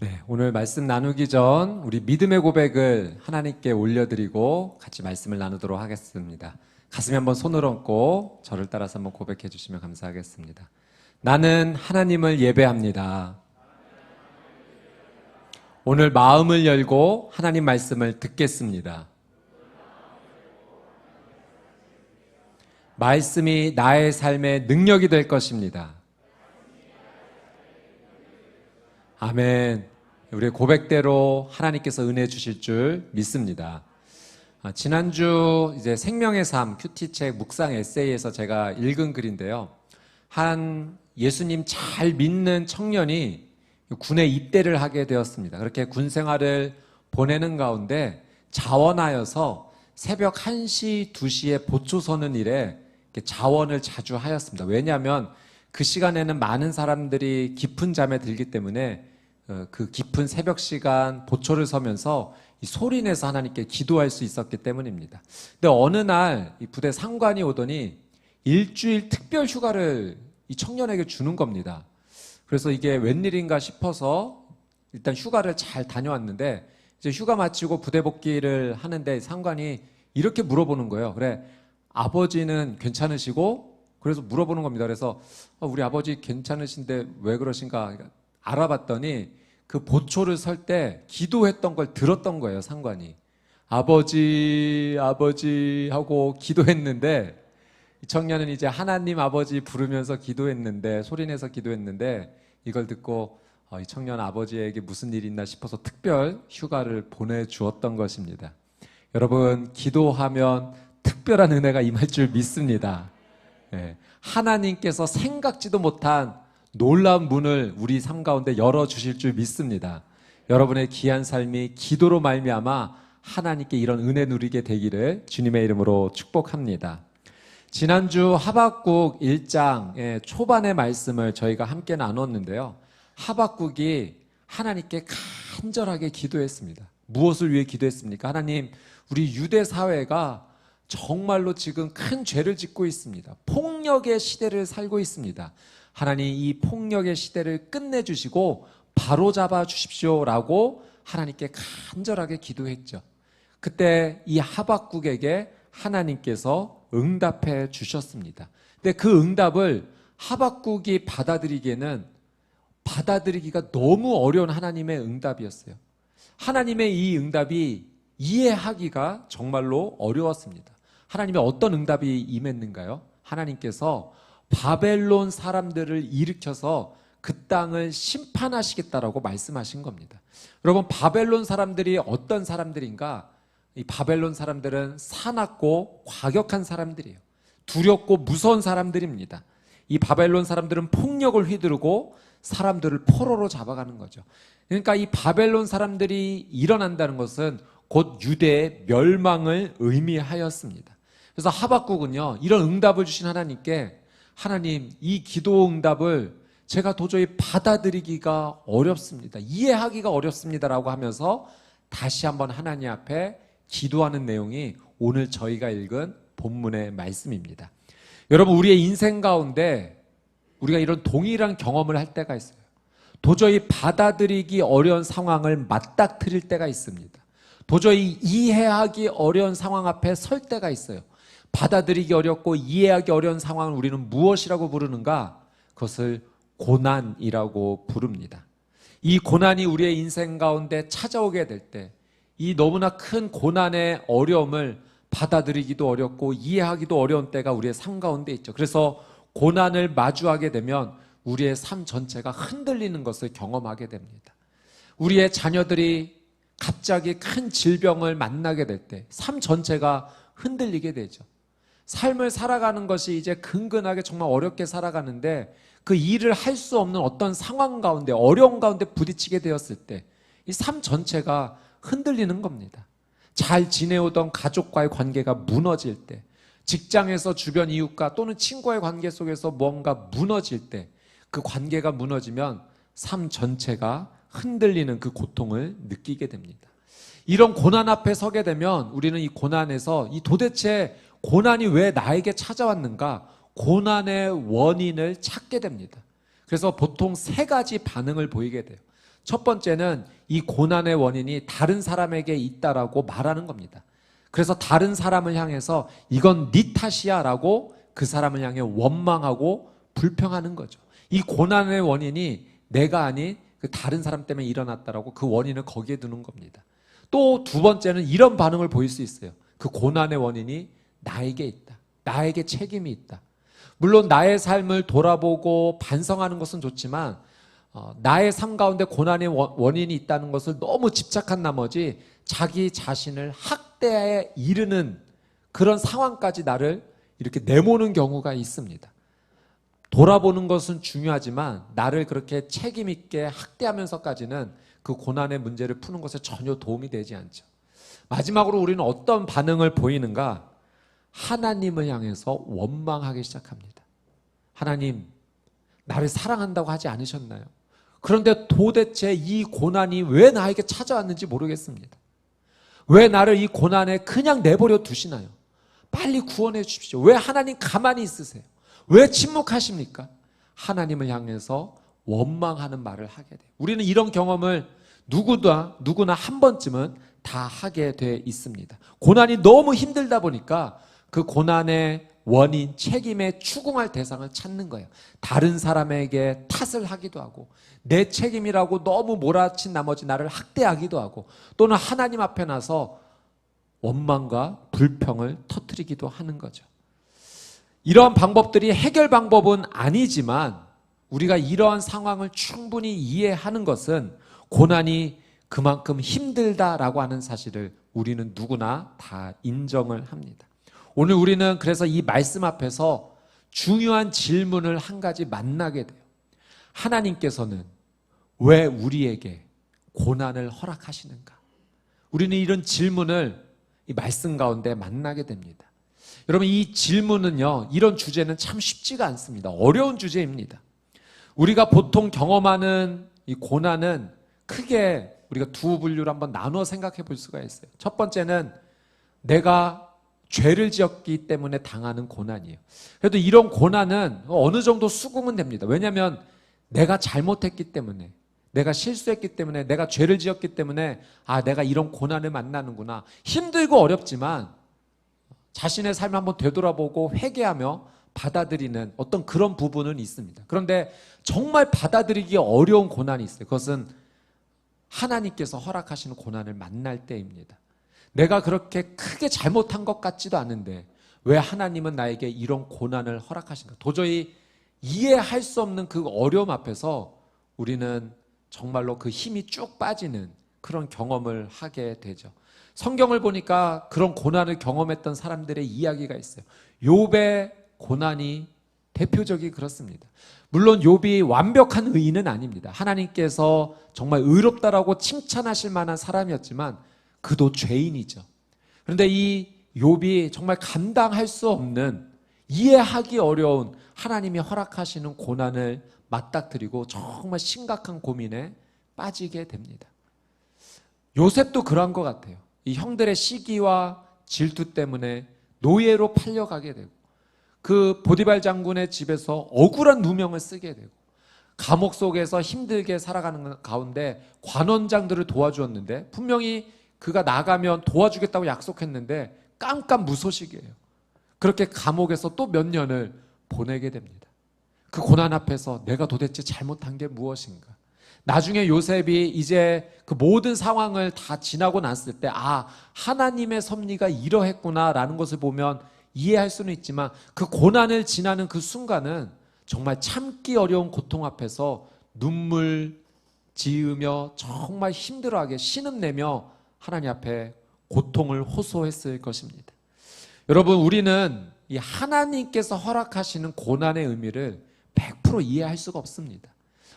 네, 오늘 말씀 나누기 전 우리 믿음의 고백을 하나님께 올려드리고 같이 말씀을 나누도록 하겠습니다. 가슴에 한번 손을 얹고 저를 따라서 한번 고백해 주시면 감사하겠습니다. 나는 하나님을 예배합니다. 오늘 마음을 열고 하나님 말씀을 듣겠습니다. 말씀이 나의 삶의 능력이 될 것입니다. 아멘. 우리의 고백대로 하나님께서 은혜 주실 줄 믿습니다. 지난주 이제 생명의 삶 큐티책 묵상 에세이에서 제가 읽은 글인데요. 한 예수님 잘 믿는 청년이 군에 입대를 하게 되었습니다. 그렇게 군 생활을 보내는 가운데 자원하여서 새벽 1시, 2시에 보초 서는 일에 자원을 자주 하였습니다. 왜냐하면 그 시간에는 많은 사람들이 깊은 잠에 들기 때문에 그 깊은 새벽 시간 보초를 서면서 이 소리내서 하나님께 기도할 수 있었기 때문입니다. 근데 어느 날 이 부대 상관이 오더니 일주일 특별 휴가를 이 청년에게 주는 겁니다. 그래서 이게 웬일인가 싶어서 일단 휴가를 잘 다녀왔는데 이제 휴가 마치고 부대 복귀를 하는데 상관이 이렇게 물어보는 거예요. 그래, 아버지는 괜찮으시고? 그래서 물어보는 겁니다. 그래서 우리 아버지 괜찮으신데 왜 그러신가 알아봤더니 그 보초를 설 때 기도했던 걸 들었던 거예요, 상관이. 아버지, 아버지 하고 기도했는데 이 청년은 이제 하나님 아버지 부르면서 기도했는데, 소리내서 기도했는데 이걸 듣고 이 청년 아버지에게 무슨 일이 있나 싶어서 특별 휴가를 보내주었던 것입니다. 여러분, 기도하면 특별한 은혜가 임할 줄 믿습니다. 네. 하나님께서 생각지도 못한 놀라운 문을 우리 삶 가운데 열어주실 줄 믿습니다. 여러분의 귀한 삶이 기도로 말미암아 하나님께 이런 은혜 누리게 되기를 주님의 이름으로 축복합니다. 지난주 하박국 1장의 초반의 말씀을 저희가 함께 나눴는데요. 하박국이 하나님께 간절하게 기도했습니다. 무엇을 위해 기도했습니까? 하나님, 우리 유대 사회가 정말로 지금 큰 죄를 짓고 있습니다. 폭력의 시대를 살고 있습니다. 하나님, 이 폭력의 시대를 끝내주시고 바로잡아 주십시오라고 하나님께 간절하게 기도했죠. 그때 이 하박국에게 하나님께서 응답해 주셨습니다. 근데 그 응답을 하박국이 받아들이기가 너무 어려운 하나님의 응답이었어요. 하나님의 이 응답이 이해하기가 정말로 어려웠습니다. 하나님의 어떤 응답이 임했는가요? 하나님께서 바벨론 사람들을 일으켜서 그 땅을 심판하시겠다라고 말씀하신 겁니다. 여러분, 바벨론 사람들이 어떤 사람들인가? 이 바벨론 사람들은 사납고 과격한 사람들이에요. 두렵고 무서운 사람들입니다. 이 바벨론 사람들은 폭력을 휘두르고 사람들을 포로로 잡아가는 거죠. 그러니까 이 바벨론 사람들이 일어난다는 것은 곧 유대의 멸망을 의미하였습니다. 그래서 하박국은요, 이런 응답을 주신 하나님께 하나님, 이 기도 응답을 제가 도저히 받아들이기가 어렵습니다. 이해하기가 어렵습니다라고 하면서 다시 한번 하나님 앞에 기도하는 내용이 오늘 저희가 읽은 본문의 말씀입니다. 여러분, 우리의 인생 가운데 우리가 이런 동일한 경험을 할 때가 있어요. 도저히 받아들이기 어려운 상황을 맞닥뜨릴 때가 있습니다. 도저히 이해하기 어려운 상황 앞에 설 때가 있어요. 받아들이기 어렵고 이해하기 어려운 상황을 우리는 무엇이라고 부르는가? 그것을 고난이라고 부릅니다. 이 고난이 우리의 인생 가운데 찾아오게 될 때, 이 너무나 큰 고난의 어려움을 받아들이기도 어렵고 이해하기도 어려운 때가 우리의 삶 가운데 있죠. 그래서 고난을 마주하게 되면 우리의 삶 전체가 흔들리는 것을 경험하게 됩니다. 우리의 자녀들이 갑자기 큰 질병을 만나게 될 때 삶 전체가 흔들리게 되죠. 삶을 살아가는 것이 이제 근근하게 정말 어렵게 살아가는데 그 일을 할 수 없는 어떤 상황 가운데, 어려운 가운데 부딪히게 되었을 때 이 삶 전체가 흔들리는 겁니다. 잘 지내오던 가족과의 관계가 무너질 때, 직장에서 주변 이웃과 또는 친구와의 관계 속에서 뭔가 무너질 때, 그 관계가 무너지면 삶 전체가 흔들리는 그 고통을 느끼게 됩니다. 이런 고난 앞에 서게 되면 우리는 이 고난에서 이 도대체 고난이 왜 나에게 찾아왔는가? 고난의 원인을 찾게 됩니다. 그래서 보통 세 가지 반응을 보이게 돼요. 첫 번째는 이 고난의 원인이 다른 사람에게 있다라고 말하는 겁니다. 그래서 다른 사람을 향해서 이건 네 탓이야 라고 그 사람을 향해 원망하고 불평하는 거죠. 이 고난의 원인이 내가 아닌 그 다른 사람 때문에 일어났다라고 그 원인을 거기에 두는 겁니다. 또 두 번째는 이런 반응을 보일 수 있어요. 그 고난의 원인이 나에게 있다. 나에게 책임이 있다. 물론 나의 삶을 돌아보고 반성하는 것은 좋지만 나의 삶 가운데 고난의 원인이 있다는 것을 너무 집착한 나머지 자기 자신을 학대에 이르는 그런 상황까지 나를 이렇게 내모는 경우가 있습니다. 돌아보는 것은 중요하지만 나를 그렇게 책임 있게 학대하면서까지는 그 고난의 문제를 푸는 것에 전혀 도움이 되지 않죠. 마지막으로 우리는 어떤 반응을 보이는가? 하나님을 향해서 원망하기 시작합니다. 하나님, 나를 사랑한다고 하지 않으셨나요? 그런데 도대체 이 고난이 왜 나에게 찾아왔는지 모르겠습니다. 왜 나를 이 고난에 그냥 내버려 두시나요? 빨리 구원해 주십시오. 왜 하나님 가만히 있으세요? 왜 침묵하십니까? 하나님을 향해서 원망하는 말을 하게 돼요. 우리는 이런 경험을 누구나 한 번쯤은 다 하게 돼 있습니다. 고난이 너무 힘들다 보니까 그 고난의 원인, 책임에 추궁할 대상을 찾는 거예요. 다른 사람에게 탓을 하기도 하고 내 책임이라고 너무 몰아친 나머지 나를 학대하기도 하고 또는 하나님 앞에 나서 원망과 불평을 터뜨리기도 하는 거죠. 이러한 방법들이 해결 방법은 아니지만 우리가 이러한 상황을 충분히 이해하는 것은 고난이 그만큼 힘들다라고 하는 사실을 우리는 누구나 다 인정을 합니다. 오늘 우리는 그래서 이 말씀 앞에서 중요한 질문을 한 가지 만나게 돼요. 하나님께서는 왜 우리에게 고난을 허락하시는가? 우리는 이런 질문을 이 말씀 가운데 만나게 됩니다. 여러분, 이 질문은요, 이런 주제는 참 쉽지가 않습니다. 어려운 주제입니다. 우리가 보통 경험하는 이 고난은 크게 우리가 두 분류로 한번 나눠 생각해 볼 수가 있어요. 첫 번째는 내가 죄를 지었기 때문에 당하는 고난이에요. 그래도 이런 고난은 어느 정도 수긍은 됩니다. 왜냐하면 내가 잘못했기 때문에, 내가 실수했기 때문에, 내가 죄를 지었기 때문에 내가 이런 고난을 만나는구나. 힘들고 어렵지만 자신의 삶을 한번 되돌아보고 회개하며 받아들이는 어떤 그런 부분은 있습니다. 그런데 정말 받아들이기 어려운 고난이 있어요. 그것은 하나님께서 허락하시는 고난을 만날 때입니다. 내가 그렇게 크게 잘못한 것 같지도 않은데 왜 하나님은 나에게 이런 고난을 허락하신가? 도저히 이해할 수 없는 그 어려움 앞에서 우리는 정말로 그 힘이 쭉 빠지는 그런 경험을 하게 되죠. 성경을 보니까 그런 고난을 경험했던 사람들의 이야기가 있어요. 욥의 고난이 대표적이 그렇습니다. 물론 욥이 완벽한 의인은 아닙니다. 하나님께서 정말 의롭다라고 칭찬하실 만한 사람이었지만 그도 죄인이죠. 그런데 이 욥이 정말 감당할 수 없는, 이해하기 어려운 하나님이 허락하시는 고난을 맞닥뜨리고 정말 심각한 고민에 빠지게 됩니다. 요셉도 그런 것 같아요. 이 형들의 시기와 질투 때문에 노예로 팔려가게 되고 그 보디발 장군의 집에서 억울한 누명을 쓰게 되고 감옥 속에서 힘들게 살아가는 가운데 관원장들을 도와주었는데 분명히 그가 나가면 도와주겠다고 약속했는데 깜깜무소식이에요. 그렇게 감옥에서 또 몇 년을 보내게 됩니다. 그 고난 앞에서 내가 도대체 잘못한 게 무엇인가? 나중에 요셉이 이제 그 모든 상황을 다 지나고 났을 때 하나님의 섭리가 이러했구나라는 것을 보면 이해할 수는 있지만 그 고난을 지나는 그 순간은 정말 참기 어려운 고통 앞에서 눈물 지으며 정말 힘들어하게 신음내며 하나님 앞에 고통을 호소했을 것입니다. 여러분, 우리는 이 하나님께서 허락하시는 고난의 의미를 100% 이해할 수가 없습니다.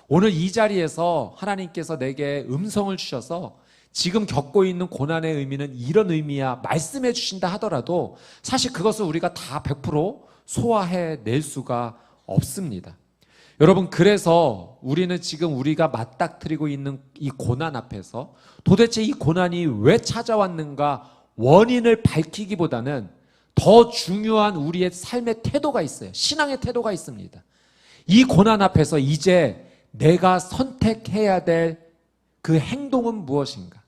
오늘 이 자리에서 하나님께서 내게 음성을 주셔서 지금 겪고 있는 고난의 의미는 이런 의미야 말씀해 주신다 하더라도 사실 그것을 우리가 다 100% 소화해낼 수가 없습니다. 여러분, 그래서 우리는 지금 우리가 맞닥뜨리고 있는 이 고난 앞에서 도대체 이 고난이 왜 찾아왔는가 원인을 밝히기보다는 더 중요한 우리의 삶의 태도가 있어요. 신앙의 태도가 있습니다. 이 고난 앞에서 이제 내가 선택해야 될 그 행동은 무엇인가?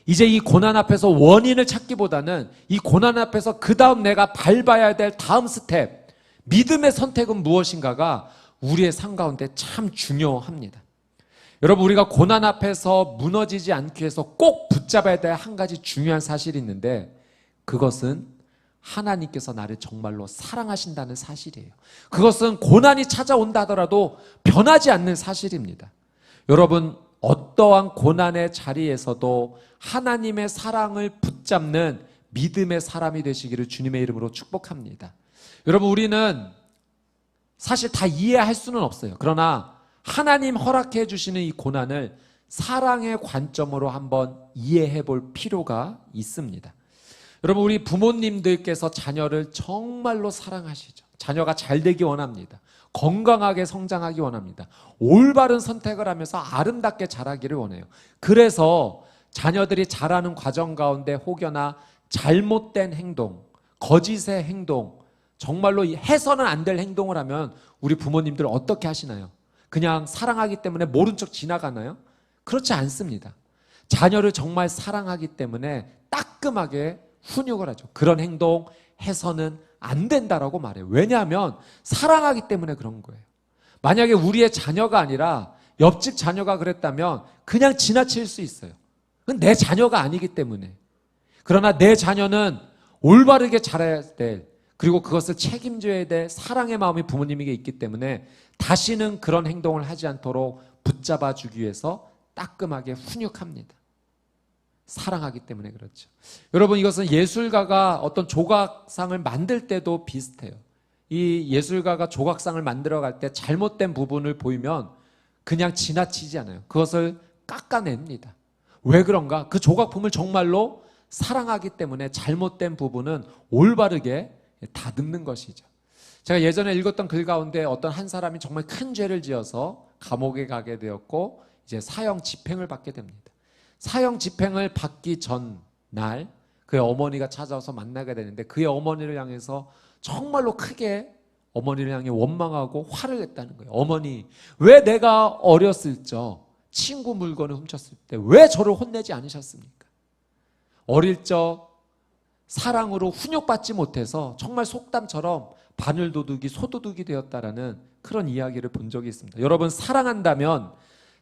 이제 이 고난 앞에서 원인을 찾기보다는 이 고난 앞에서 그 다음 내가 밟아야 될 다음 스텝, 믿음의 선택은 무엇인가가 우리의 삶 가운데 참 중요합니다. 여러분, 우리가 고난 앞에서 무너지지 않기 위해서 꼭 붙잡아야 될 한 가지 중요한 사실이 있는데, 그것은 하나님께서 나를 정말로 사랑하신다는 사실이에요. 그것은 고난이 찾아온다 하더라도 변하지 않는 사실입니다. 여러분, 어떠한 고난의 자리에서도 하나님의 사랑을 붙잡는 믿음의 사람이 되시기를 주님의 이름으로 축복합니다. 여러분, 우리는 사실 다 이해할 수는 없어요. 그러나 하나님 허락해 주시는 이 고난을 사랑의 관점으로 한번 이해해 볼 필요가 있습니다. 여러분, 우리 부모님들께서 자녀를 정말로 사랑하시죠. 자녀가 잘 되기 원합니다. 건강하게 성장하기 원합니다. 올바른 선택을 하면서 아름답게 자라기를 원해요. 그래서 자녀들이 자라는 과정 가운데 혹여나 잘못된 행동, 거짓의 행동, 정말로 해서는 안 될 행동을 하면 우리 부모님들 어떻게 하시나요? 그냥 사랑하기 때문에 모른 척 지나가나요? 그렇지 않습니다. 자녀를 정말 사랑하기 때문에 따끔하게 훈육을 하죠. 그런 행동 해서는 안 된다라고 말해요. 왜냐하면 사랑하기 때문에 그런 거예요. 만약에 우리의 자녀가 아니라 옆집 자녀가 그랬다면 그냥 지나칠 수 있어요. 그건 내 자녀가 아니기 때문에. 그러나 내 자녀는 올바르게 자라야 될, 그리고 그것을 책임져야 될 사랑의 마음이 부모님에게 있기 때문에 다시는 그런 행동을 하지 않도록 붙잡아 주기 위해서 따끔하게 훈육합니다. 사랑하기 때문에 그렇죠. 여러분, 이것은 예술가가 어떤 조각상을 만들 때도 비슷해요. 이 예술가가 조각상을 만들어갈 때 잘못된 부분을 보이면 그냥 지나치지 않아요. 그것을 깎아냅니다. 왜 그런가? 그 조각품을 정말로 사랑하기 때문에 잘못된 부분은 올바르게 다듬는 것이죠. 제가 예전에 읽었던 글 가운데 어떤 한 사람이 정말 큰 죄를 지어서 감옥에 가게 되었고 이제 사형 집행을 받게 됩니다. 사형 집행을 받기 전날 그의 어머니가 찾아와서 만나게 되는데, 그의 어머니를 향해서 정말로 크게 어머니를 향해 원망하고 화를 냈다는 거예요. 어머니, 왜 내가 어렸을 적 친구 물건을 훔쳤을 때 왜 저를 혼내지 않으셨습니까? 어릴 적 사랑으로 훈육받지 못해서 정말 속담처럼 바늘도둑이 소도둑이 되었다라는 그런 이야기를 본 적이 있습니다. 여러분, 사랑한다면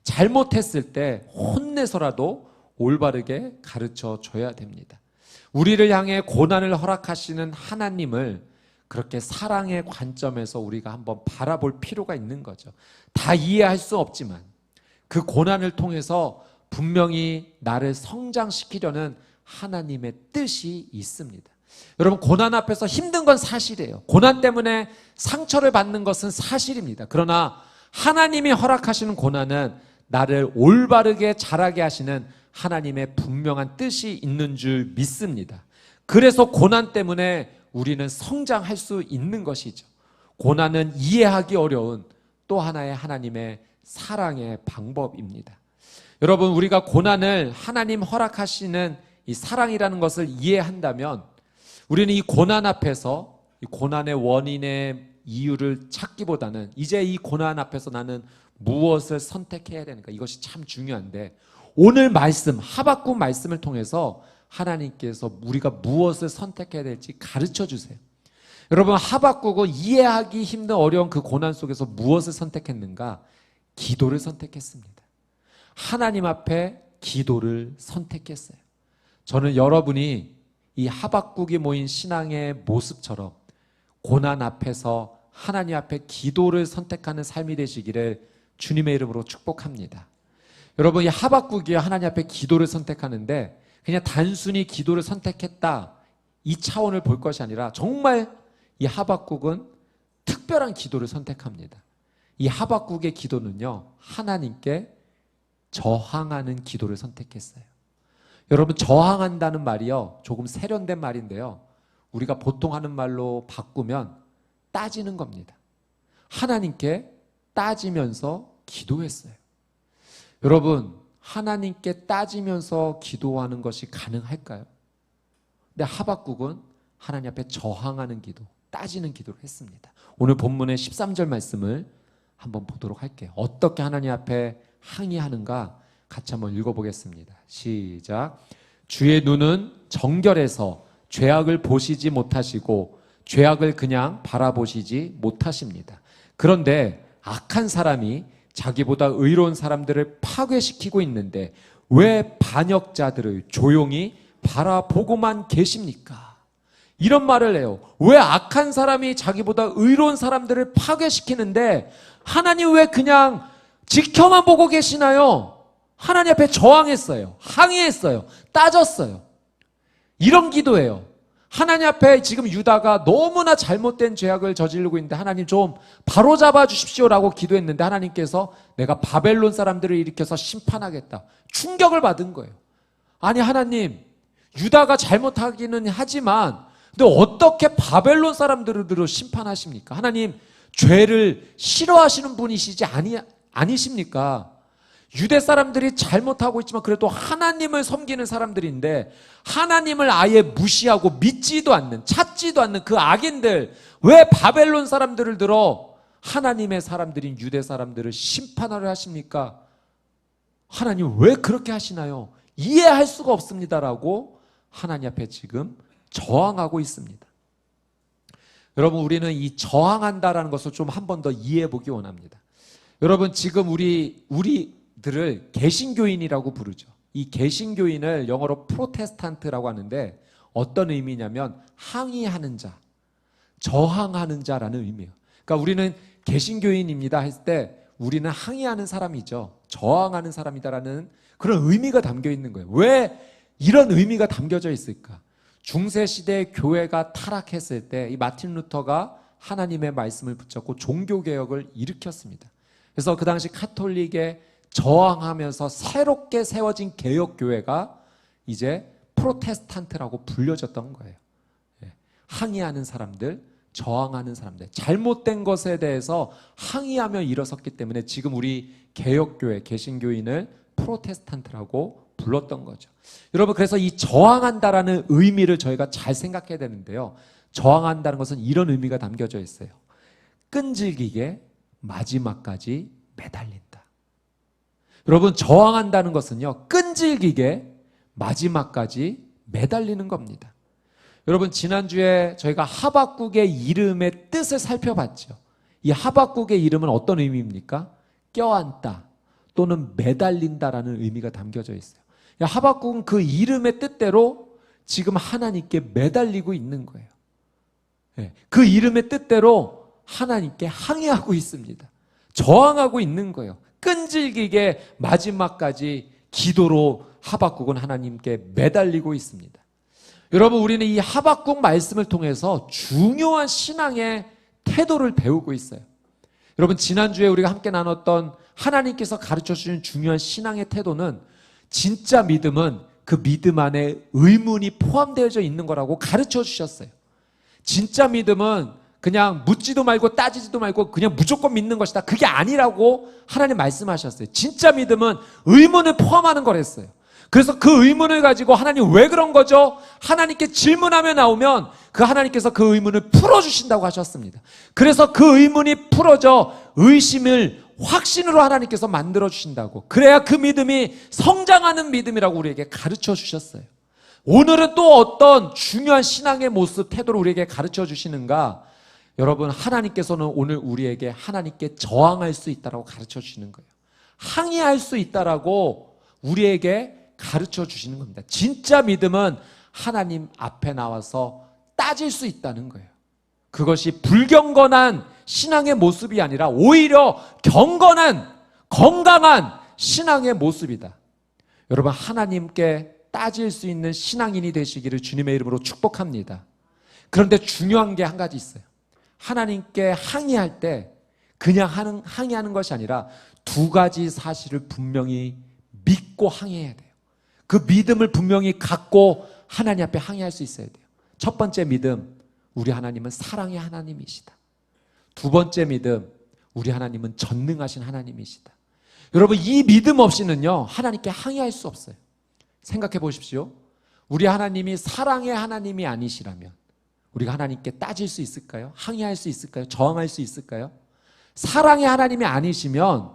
잘못했을 때 혼내서라도 올바르게 가르쳐 줘야 됩니다. 우리를 향해 고난을 허락하시는 하나님을 그렇게 사랑의 관점에서 우리가 한번 바라볼 필요가 있는 거죠. 다 이해할 수 없지만 그 고난을 통해서 분명히 나를 성장시키려는 하나님의 뜻이 있습니다. 여러분, 고난 앞에서 힘든 건 사실이에요. 고난 때문에 상처를 받는 것은 사실입니다. 그러나 하나님이 허락하시는 고난은 나를 올바르게 자라게 하시는 하나님의 분명한 뜻이 있는 줄 믿습니다. 그래서 고난 때문에 우리는 성장할 수 있는 것이죠. 고난은 이해하기 어려운 또 하나의 하나님의 사랑의 방법입니다. 여러분, 우리가 고난을 하나님 허락하시는 이 사랑이라는 것을 이해한다면 우리는 이 고난 앞에서 이 고난의 원인의 이유를 찾기보다는 이제 이 고난 앞에서 나는 무엇을 선택해야 되는가, 이것이 참 중요한데, 오늘 말씀, 하박국 말씀을 통해서 하나님께서 우리가 무엇을 선택해야 될지 가르쳐 주세요. 여러분, 하박국은 이해하기 힘든 어려운 그 고난 속에서 무엇을 선택했는가? 기도를 선택했습니다. 하나님 앞에 기도를 선택했어요. 저는 여러분이 이 하박국이 모인 신앙의 모습처럼 고난 앞에서 하나님 앞에 기도를 선택하는 삶이 되시기를 주님의 이름으로 축복합니다. 여러분, 이 하박국이 하나님 앞에 기도를 선택하는데 그냥 단순히 기도를 선택했다, 이 차원을 볼 것이 아니라 정말 이 하박국은 특별한 기도를 선택합니다. 이 하박국의 기도는요, 하나님께 저항하는 기도를 선택했어요. 여러분, 저항한다는 말이요, 조금 세련된 말인데요, 우리가 보통 하는 말로 바꾸면 따지는 겁니다. 하나님께 따지면서 기도했어요. 여러분, 하나님께 따지면서 기도하는 것이 가능할까요? 근데 하박국은 하나님 앞에 저항하는 기도, 따지는 기도를 했습니다. 오늘 본문의 13절 말씀을 한번 보도록 할게요. 어떻게 하나님 앞에 항의하는가 같이 한번 읽어보겠습니다. 시작. 주의 눈은 정결해서 죄악을 보시지 못하시고 죄악을 그냥 바라보시지 못하십니다. 그런데 악한 사람이 자기보다 의로운 사람들을 파괴시키고 있는데 왜 반역자들을 조용히 바라보고만 계십니까? 이런 말을 해요. 왜 악한 사람이 자기보다 의로운 사람들을 파괴시키는데 하나님 왜 그냥 지켜만 보고 계시나요? 하나님 앞에 저항했어요. 항의했어요. 따졌어요. 이런 기도예요. 하나님 앞에 지금 유다가 너무나 잘못된 죄악을 저지르고 있는데 하나님 좀 바로잡아 주십시오라고 기도했는데 하나님께서 내가 바벨론 사람들을 일으켜서 심판하겠다. 충격을 받은 거예요. 아니 하나님, 유다가 잘못하기는 하지만 근데 어떻게 바벨론 사람들을 심판하십니까? 하나님, 죄를 싫어하시는 분이시지 아니십니까? 유대 사람들이 잘못하고 있지만 그래도 하나님을 섬기는 사람들인데 하나님을 아예 무시하고 믿지도 않는, 찾지도 않는 그 악인들, 왜 바벨론 사람들을 들어 하나님의 사람들인 유대 사람들을 심판하려 하십니까? 하나님 왜 그렇게 하시나요? 이해할 수가 없습니다라고 하나님 앞에 지금 저항하고 있습니다. 여러분, 우리는 이 저항한다라는 것을 좀 한 번 더 이해해 보기 원합니다. 여러분, 지금 우리들을 개신교인이라고 부르죠. 이 개신교인을 영어로 프로테스탄트라고 하는데 어떤 의미냐면 항의하는 자, 저항하는 자라는 의미예요. 그러니까 우리는 개신교인입니다 했을 때 우리는 항의하는 사람이죠. 저항하는 사람이다라는 그런 의미가 담겨 있는 거예요. 왜 이런 의미가 담겨져 있을까? 중세시대 교회가 타락했을 때 이 마틴 루터가 하나님의 말씀을 붙잡고 종교개혁을 일으켰습니다. 그래서 그 당시 카톨릭에 저항하면서 새롭게 세워진 개혁교회가 이제 프로테스탄트라고 불려졌던 거예요. 항의하는 사람들, 저항하는 사람들, 잘못된 것에 대해서 항의하며 일어섰기 때문에 지금 우리 개혁교회, 개신교인을 프로테스탄트라고 불렀던 거죠. 여러분, 그래서 이 저항한다라는 의미를 저희가 잘 생각해야 되는데요. 저항한다는 것은 이런 의미가 담겨져 있어요. 끈질기게 마지막까지 매달린다. 여러분, 저항한다는 것은요, 끈질기게 마지막까지 매달리는 겁니다. 여러분, 지난주에 저희가 하박국의 이름의 뜻을 살펴봤죠. 이 하박국의 이름은 어떤 의미입니까? 껴안다 또는 매달린다라는 의미가 담겨져 있어요. 하박국은 그 이름의 뜻대로 지금 하나님께 매달리고 있는 거예요. 그 이름의 뜻대로 하나님께 항의하고 있습니다. 저항하고 있는 거예요. 끈질기게 마지막까지 기도로 하박국은 하나님께 매달리고 있습니다. 여러분, 우리는 이 하박국 말씀을 통해서 중요한 신앙의 태도를 배우고 있어요. 여러분, 지난주에 우리가 함께 나눴던 하나님께서 가르쳐주신 중요한 신앙의 태도는 진짜 믿음은 그 믿음 안에 의문이 포함되어져 있는 거라고 가르쳐 주셨어요. 진짜 믿음은 그냥 묻지도 말고 따지지도 말고 그냥 무조건 믿는 것이다. 그게 아니라고 하나님 말씀하셨어요. 진짜 믿음은 의문을 포함하는 거랬어요. 그래서 그 의문을 가지고 하나님 왜 그런 거죠? 하나님께 질문하며 나오면 그 하나님께서 그 의문을 풀어주신다고 하셨습니다. 그래서 그 의문이 풀어져 의심을 확신으로 하나님께서 만들어주신다고. 그래야 그 믿음이 성장하는 믿음이라고 우리에게 가르쳐 주셨어요. 오늘은 또 어떤 중요한 신앙의 모습, 태도를 우리에게 가르쳐 주시는가? 여러분, 하나님께서는 오늘 우리에게 하나님께 저항할 수 있다라고 가르쳐 주시는 거예요. 항의할 수 있다라고 우리에게 가르쳐 주시는 겁니다. 진짜 믿음은 하나님 앞에 나와서 따질 수 있다는 거예요. 그것이 불경건한 신앙의 모습이 아니라 오히려 경건한, 건강한 신앙의 모습이다. 여러분, 하나님께 따질 수 있는 신앙인이 되시기를 주님의 이름으로 축복합니다. 그런데 중요한 게 한 가지 있어요. 하나님께 항의할 때 그냥 항의하는 것이 아니라 두 가지 사실을 분명히 믿고 항의해야 돼요. 그 믿음을 분명히 갖고 하나님 앞에 항의할 수 있어야 돼요. 첫 번째 믿음, 우리 하나님은 사랑의 하나님이시다. 두 번째 믿음, 우리 하나님은 전능하신 하나님이시다. 여러분, 이 믿음 없이는요, 하나님께 항의할 수 없어요. 생각해 보십시오. 우리 하나님이 사랑의 하나님이 아니시라면 우리가 하나님께 따질 수 있을까요? 항의할 수 있을까요? 저항할 수 있을까요? 사랑의 하나님이 아니시면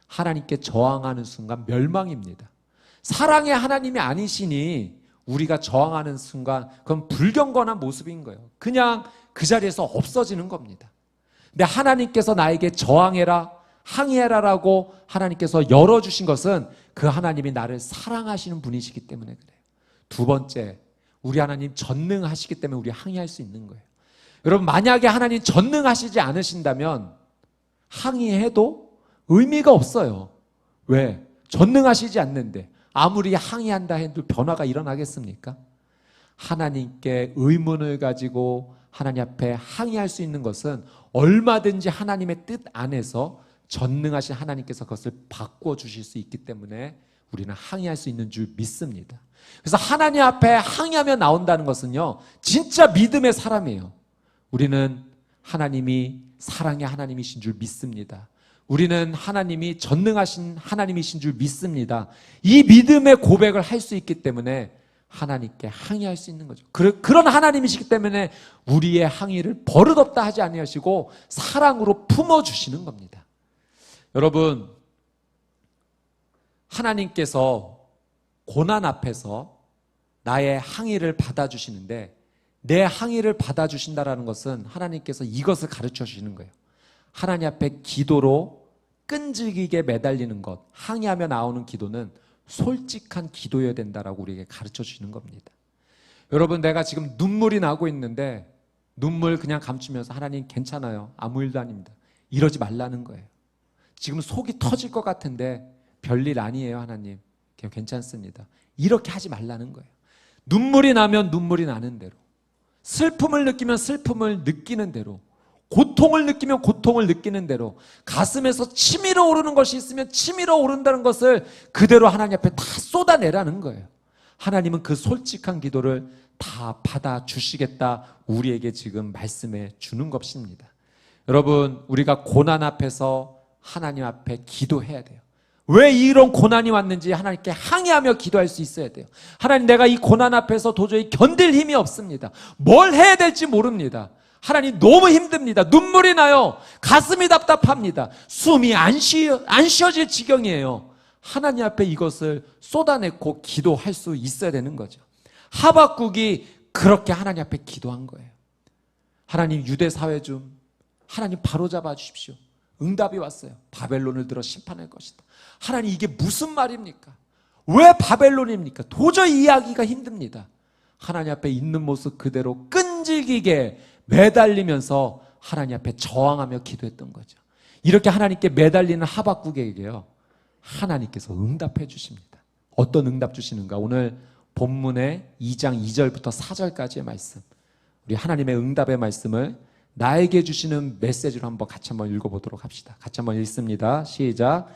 하나님께 저항하는 순간 멸망입니다. 사랑의 하나님이 아니시니 우리가 저항하는 순간 그건 불경건한 모습인 거예요. 그냥 그 자리에서 없어지는 겁니다. 근데 하나님께서 나에게 저항해라, 항의해라라고 하나님께서 열어주신 것은 그 하나님이 나를 사랑하시는 분이시기 때문에 그래요. 두 번째, 우리 하나님 전능하시기 때문에 우리 항의할 수 있는 거예요. 여러분, 만약에 하나님 전능하시지 않으신다면 항의해도 의미가 없어요. 왜? 전능하시지 않는데 아무리 항의한다 해도 변화가 일어나겠습니까? 하나님께 의문을 가지고 하나님 앞에 항의할 수 있는 것은 얼마든지 하나님의 뜻 안에서 전능하신 하나님께서 그것을 바꾸어 주실 수 있기 때문에 우리는 항의할 수 있는 줄 믿습니다. 그래서 하나님 앞에 항의하며 나온다는 것은요, 진짜 믿음의 사람이에요. 우리는 하나님이 사랑의 하나님이신 줄 믿습니다. 우리는 하나님이 전능하신 하나님이신 줄 믿습니다. 이 믿음의 고백을 할 수 있기 때문에 하나님께 항의할 수 있는 거죠. 그런 하나님이시기 때문에 우리의 항의를 버릇없다 하지 아니하시고 사랑으로 품어주시는 겁니다. 여러분, 하나님께서 고난 앞에서 나의 항의를 받아주시는데 내 항의를 받아주신다는 것은 하나님께서 이것을 가르쳐 주시는 거예요. 하나님 앞에 기도로 끈질기게 매달리는 것, 항의하며 나오는 기도는 솔직한 기도여야 된다라고 우리에게 가르쳐 주시는 겁니다. 여러분, 내가 지금 눈물이 나고 있는데 눈물 그냥 감추면서 하나님 괜찮아요, 아무 일도 아닙니다, 이러지 말라는 거예요. 지금 속이 터질 것 같은데 별일 아니에요, 하나님 괜찮습니다, 이렇게 하지 말라는 거예요. 눈물이 나면 눈물이 나는 대로, 슬픔을 느끼면 슬픔을 느끼는 대로, 고통을 느끼면 고통을 느끼는 대로, 가슴에서 치밀어 오르는 것이 있으면 치밀어 오른다는 것을 그대로 하나님 앞에 다 쏟아내라는 거예요. 하나님은 그 솔직한 기도를 다 받아주시겠다 우리에게 지금 말씀해 주는 것입니다. 여러분, 우리가 고난 앞에서 하나님 앞에 기도해야 돼요. 왜 이런 고난이 왔는지 하나님께 항의하며 기도할 수 있어야 돼요. 하나님, 내가 이 고난 앞에서 도저히 견딜 힘이 없습니다. 뭘 해야 될지 모릅니다. 하나님, 너무 힘듭니다. 눈물이 나요. 가슴이 답답합니다. 숨이 안 쉬어질 지경이에요. 하나님 앞에 이것을 쏟아내고 기도할 수 있어야 되는 거죠. 하박국이 그렇게 하나님 앞에 기도한 거예요. 하나님, 유대 사회 좀 하나님 바로잡아 주십시오. 응답이 왔어요. 바벨론을 들어 심판할 것이다. 하나님, 이게 무슨 말입니까? 왜 바벨론입니까? 도저히 이해하기가 힘듭니다. 하나님 앞에 있는 모습 그대로 끈질기게 매달리면서 하나님 앞에 저항하며 기도했던 거죠. 이렇게 하나님께 매달리는 하박국에게요, 하나님께서 응답해 주십니다. 어떤 응답 주시는가? 오늘 본문의 2장 2절부터 4절까지의 말씀, 우리 하나님의 응답의 말씀을 나에게 주시는 메시지로 같이 한번 읽어보도록 합시다. 같이 한번 읽습니다. 시작.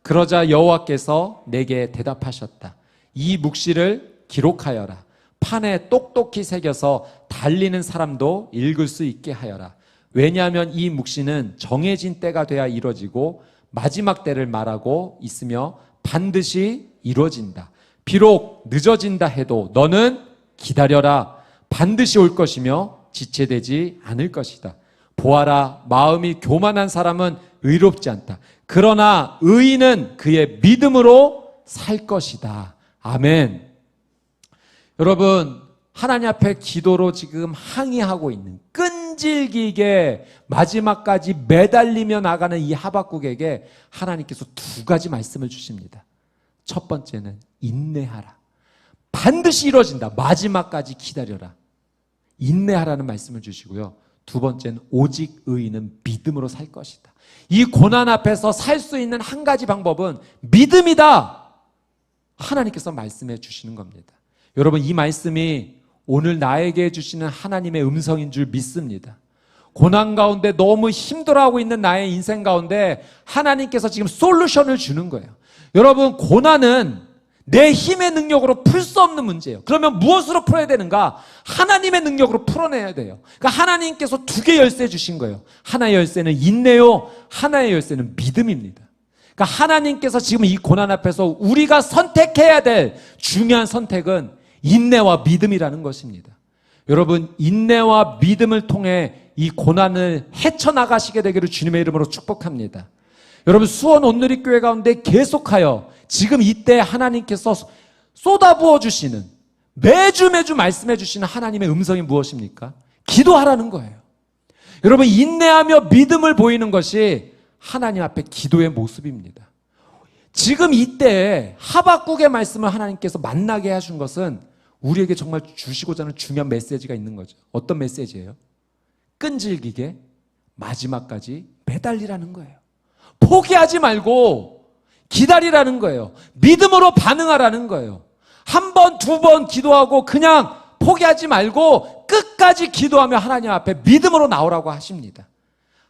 그러자 여호와께서 내게 대답하셨다. 이 묵시를 기록하여라. 판에 똑똑히 새겨서 달리는 사람도 읽을 수 있게 하여라. 왜냐하면 이 묵시는 정해진 때가 돼야 이루어지고 마지막 때를 말하고 있으며 반드시 이루어진다. 비록 늦어진다 해도 너는 기다려라. 반드시 올 것이며 지체되지 않을 것이다. 보아라, 마음이 교만한 사람은 의롭지 않다. 그러나 의인은 그의 믿음으로 살 것이다. 아멘. 여러분, 하나님 앞에 기도로 지금 항의하고 있는, 끈질기게 마지막까지 매달리며 나가는 이 하박국에게 하나님께서 두 가지 말씀을 주십니다. 첫 번째는 인내하라. 반드시 이루어진다. 마지막까지 기다려라. 인내하라는 말씀을 주시고요. 두 번째는 오직 의인은 믿음으로 살 것이다. 이 고난 앞에서 살 수 있는 한 가지 방법은 믿음이다. 하나님께서 말씀해 주시는 겁니다. 여러분, 이 말씀이 오늘 나에게 주시는 하나님의 음성인 줄 믿습니다. 고난 가운데 너무 힘들어하고 있는 나의 인생 가운데 하나님께서 지금 솔루션을 주는 거예요. 여러분, 고난은 내 힘의 능력으로 풀 수 없는 문제예요. 그러면 무엇으로 풀어야 되는가? 하나님의 능력으로 풀어내야 돼요. 그러니까 하나님께서 두 개 열쇠 주신 거예요. 하나의 열쇠는 인내요, 하나의 열쇠는 믿음입니다. 그러니까 하나님께서 지금 이 고난 앞에서 우리가 선택해야 될 중요한 선택은 인내와 믿음이라는 것입니다. 여러분, 인내와 믿음을 통해 이 고난을 헤쳐나가시게 되기를 주님의 이름으로 축복합니다. 여러분 수원 온누리교회 가운데 계속하여 지금 이때 하나님께서 쏟아부어 주시는 매주 말씀해 주시는 하나님의 음성이 무엇입니까? 기도하라는 거예요. 여러분 인내하며 믿음을 보이는 것이 하나님 앞에 기도의 모습입니다. 지금 이때 하박국의 말씀을 하나님께서 만나게 하신 것은 우리에게 정말 주시고자 하는 중요한 메시지가 있는 거죠. 어떤 메시지예요? 끈질기게 마지막까지 매달리라는 거예요. 포기하지 말고 기다리라는 거예요. 믿음으로 반응하라는 거예요. 한 번, 두 번 기도하고 그냥 포기하지 말고 끝까지 기도하며 하나님 앞에 믿음으로 나오라고 하십니다.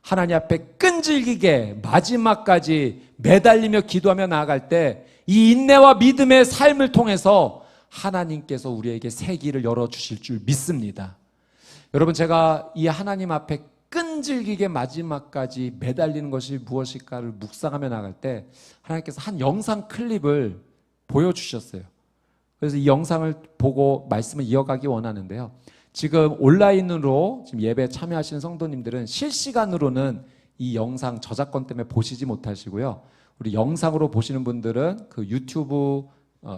하나님 앞에 끈질기게 마지막까지 매달리며 기도하며 나아갈 때 이 인내와 믿음의 삶을 통해서 하나님께서 우리에게 새 길을 열어주실 줄 믿습니다. 여러분 제가 이 하나님 앞에 끈질기게 마지막까지 매달리는 것이 무엇일까를 묵상하며 나갈 때 하나님께서 한 영상 클립을 보여주셨어요. 그래서 이 영상을 보고 말씀을 이어가기 원하는데요. 지금 온라인으로 지금 예배 참여하시는 성도님들은 실시간으로는 이 영상 저작권 때문에 보시지 못하시고요. 우리 영상으로 보시는 분들은 그 유튜브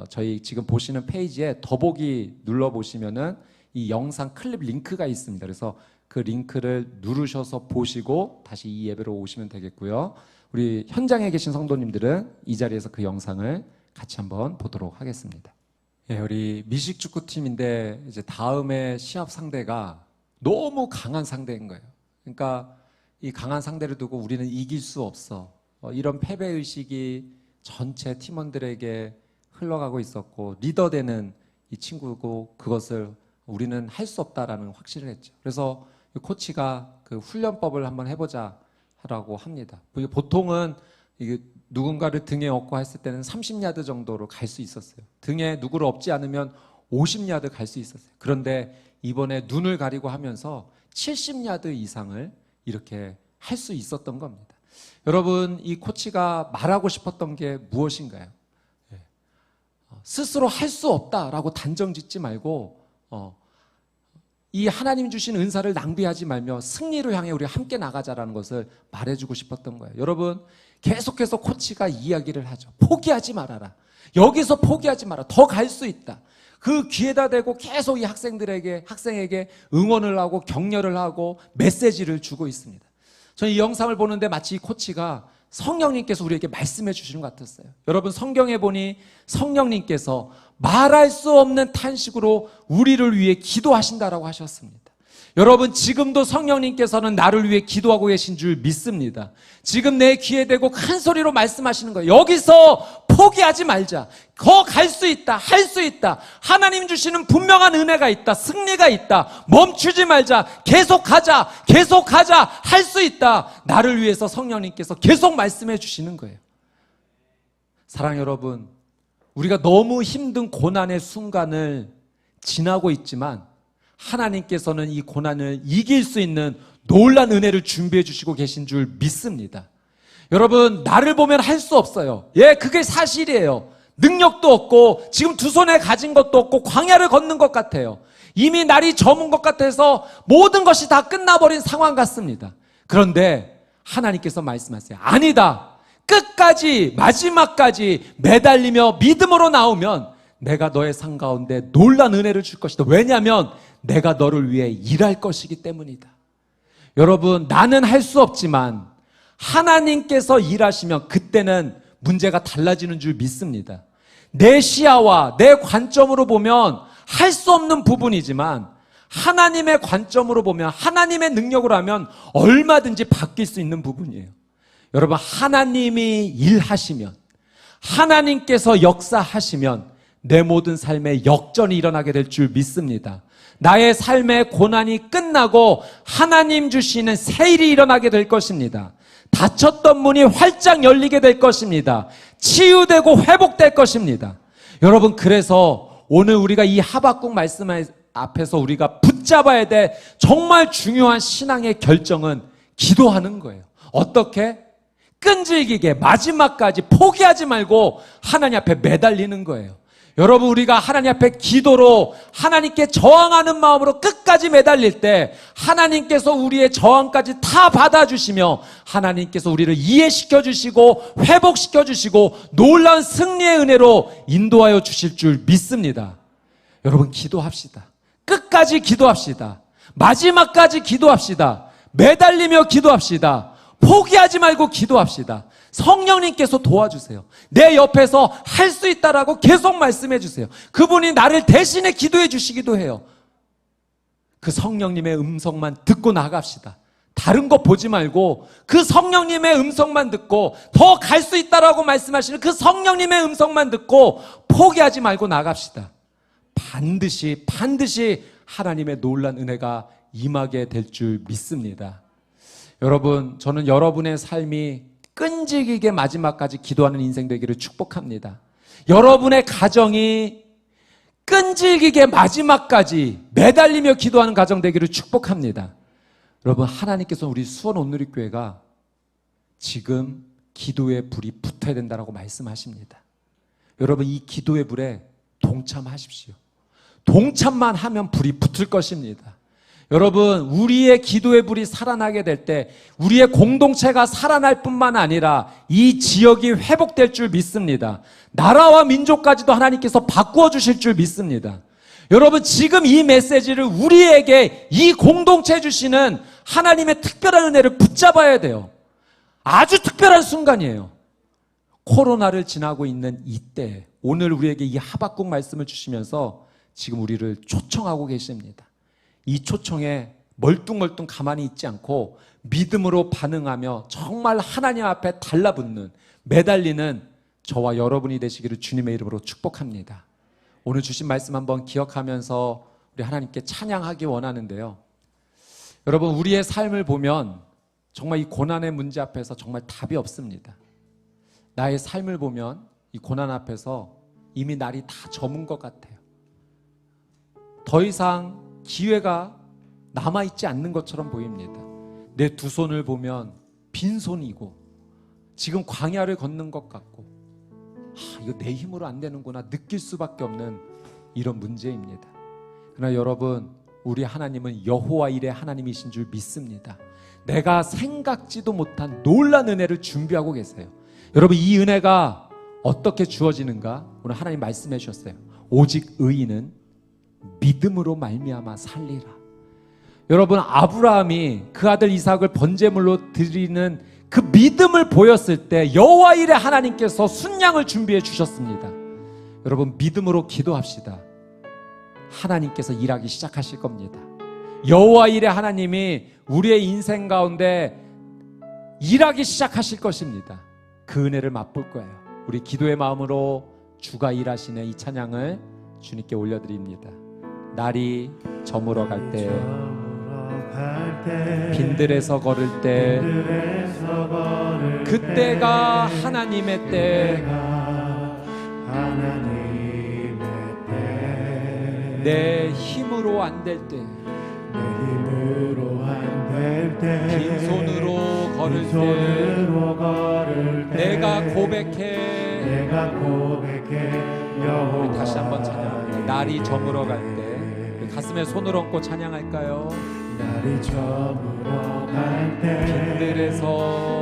저희 지금 보시는 페이지에 더보기 눌러보시면은 이 영상 클립 링크가 있습니다. 그래서 그 링크를 누르셔서 보시고 다시 이 예배로 오시면 되겠고요. 우리 현장에 계신 성도님들은 이 자리에서 그 영상을 같이 한번 보도록 하겠습니다. 예, 우리 미식축구팀인데 이제 다음에 시합 상대가 너무 강한 상대인 거예요. 그러니까 이 강한 상대를 두고 우리는 이길 수 없어. 이런 패배의식이 전체 팀원들에게 흘러가고 있었고 리더되는 이 친구고 그것을 우리는 할 수 없다라는 확신을 했죠. 그래서 코치가 그 훈련법을 한번 해보자 라고 합니다. 보통은 이게 누군가를 등에 업고 했을 때는 30야드 정도로 갈 수 있었어요. 등에 누구를 업지 않으면 50야드 갈 수 있었어요. 그런데 이번에 눈을 가리고 하면서 70야드 이상을 이렇게 할 수 있었던 겁니다. 여러분 이 코치가 말하고 싶었던 게 무엇인가요? 스스로 할 수 없다라고 단정 짓지 말고 이 하나님 주신 은사를 낭비하지 말며 승리를 향해 우리 함께 나가자라는 것을 말해주고 싶었던 거예요. 여러분 계속해서 코치가 이야기를 하죠. 포기하지 말아라. 여기서 포기하지 마라. 더 갈 수 있다. 그 귀에다 대고 계속 이 학생에게 응원을 하고 격려를 하고 메시지를 주고 있습니다. 저는 이 영상을 보는데 마치 이 코치가 성령님께서 우리에게 말씀해 주시는 것 같았어요. 여러분 성경에 보니 성령님께서 말할 수 없는 탄식으로 우리를 위해 기도하신다라고 하셨습니다. 여러분 지금도 성령님께서는 나를 위해 기도하고 계신 줄 믿습니다. 지금 내 귀에 대고 큰 소리로 말씀하시는 거예요. 여기서 포기하지 말자. 더 갈 수 있다. 할 수 있다. 하나님 주시는 분명한 은혜가 있다. 승리가 있다. 멈추지 말자. 계속하자. 계속하자. 할 수 있다. 나를 위해서 성령님께서 계속 말씀해 주시는 거예요. 사랑하는 여러분, 우리가 너무 힘든 고난의 순간을 지나고 있지만 하나님께서는 이 고난을 이길 수 있는 놀라운 은혜를 준비해 주시고 계신 줄 믿습니다. 여러분 나를 보면 할 수 없어요. 예, 그게 사실이에요. 능력도 없고 지금 두 손에 가진 것도 없고 광야를 걷는 것 같아요. 이미 날이 저문 것 같아서 모든 것이 다 끝나버린 상황 같습니다. 그런데 하나님께서 말씀하세요. 아니다. 끝까지 마지막까지 매달리며 믿음으로 나오면 내가 너의 삶 가운데 놀라운 은혜를 줄 것이다. 왜냐하면 내가 너를 위해 일할 것이기 때문이다. 여러분 나는 할 수 없지만 하나님께서 일하시면 그때는 문제가 달라지는 줄 믿습니다. 내 시야와 내 관점으로 보면 할 수 없는 부분이지만 하나님의 관점으로 보면 하나님의 능력으로 하면 얼마든지 바뀔 수 있는 부분이에요. 여러분 하나님이 일하시면 하나님께서 역사하시면 내 모든 삶에 역전이 일어나게 될 줄 믿습니다. 나의 삶의 고난이 끝나고 하나님 주시는 새 일이 일어나게 될 것입니다. 닫혔던 문이 활짝 열리게 될 것입니다. 치유되고 회복될 것입니다. 여러분 그래서 오늘 우리가 이 하박국 말씀 앞에서 우리가 붙잡아야 될 정말 중요한 신앙의 결정은 기도하는 거예요. 어떻게? 끈질기게 마지막까지 포기하지 말고 하나님 앞에 매달리는 거예요. 여러분, 우리가 하나님 앞에 기도로 하나님께 저항하는 마음으로 끝까지 매달릴 때 하나님께서 우리의 저항까지 다 받아주시며 하나님께서 우리를 이해시켜 주시고 회복시켜 주시고 놀라운 승리의 은혜로 인도하여 주실 줄 믿습니다. 여러분, 기도합시다. 끝까지 기도합시다. 마지막까지 기도합시다. 매달리며 기도합시다. 포기하지 말고 기도합시다. 성령님께서 도와주세요. 내 옆에서 할 수 있다라고 계속 말씀해 주세요. 그분이 나를 대신해 기도해 주시기도 해요. 그 성령님의 음성만 듣고 나갑시다. 다른 거 보지 말고 그 성령님의 음성만 듣고 더 갈 수 있다라고 말씀하시는 그 성령님의 음성만 듣고 포기하지 말고 나갑시다. 반드시 하나님의 놀라운 은혜가 임하게 될 줄 믿습니다. 여러분, 저는 여러분의 삶이 끈질기게 마지막까지 기도하는 인생 되기를 축복합니다. 여러분의 가정이 끈질기게 마지막까지 매달리며 기도하는 가정 되기를 축복합니다. 여러분, 하나님께서 우리 수원 온누리교회가 지금 기도의 불이 붙어야 된다고 말씀하십니다. 여러분, 이 기도의 불에 동참하십시오. 동참만 하면 불이 붙을 것입니다. 여러분, 우리의 기도의 불이 살아나게 될 때 우리의 공동체가 살아날 뿐만 아니라 이 지역이 회복될 줄 믿습니다. 나라와 민족까지도 하나님께서 바꾸어 주실 줄 믿습니다. 여러분, 지금 이 메시지를 우리에게 이 공동체 주시는 하나님의 특별한 은혜를 붙잡아야 돼요. 아주 특별한 순간이에요. 코로나를 지나고 있는 이때 오늘 우리에게 이 하박국 말씀을 주시면서 지금 우리를 초청하고 계십니다. 이 초청에 멀뚱멀뚱 가만히 있지 않고 믿음으로 반응하며 정말 하나님 앞에 달라붙는, 매달리는 저와 여러분이 되시기를 주님의 이름으로 축복합니다. 오늘 주신 말씀 한번 기억하면서 우리 하나님께 찬양하기 원하는데요. 여러분, 우리의 삶을 보면 정말 이 고난의 문제 앞에서 정말 답이 없습니다. 나의 삶을 보면 이 고난 앞에서 이미 날이 다 저문 것 같아요. 더 이상 기회가 남아있지 않는 것처럼 보입니다. 내 두 손을 보면 빈손이고 지금 광야를 걷는 것 같고 이거 내 힘으로 안 되는구나 느낄 수밖에 없는 이런 문제입니다. 그러나 여러분, 우리 하나님은 여호와 일의 하나님이신 줄 믿습니다. 내가 생각지도 못한 놀라운 은혜를 준비하고 계세요. 여러분, 이 은혜가 어떻게 주어지는가? 오늘 하나님 말씀해 주셨어요. 오직 의인은 믿음으로 말미암아 살리라. 여러분, 아브라함이 그 아들 이삭을 번제물로 드리는 그 믿음을 보였을 때 여호와 일의 하나님께서 순양을 준비해 주셨습니다. 여러분, 믿음으로 기도합시다. 하나님께서 일하기 시작하실 겁니다. 여호와 일의 하나님이 우리의 인생 가운데 일하기 시작하실 것입니다. 그 은혜를 맛볼 거예요. 우리 기도의 마음으로 주가 일하시는 이 찬양을 주님께 올려드립니다. 날이 저물어 갈 때, 빈들에서 걸을 때, 그때가 하나님의 때, 내 힘으로 안 될 때, 빈손으로 걸을 때, 내가 고백해. 다시 한번 찬양합니다. 날이 저물어 갈 때, 가슴에 손을 얹고 찬양할까요? 날이 저물어 갈 때,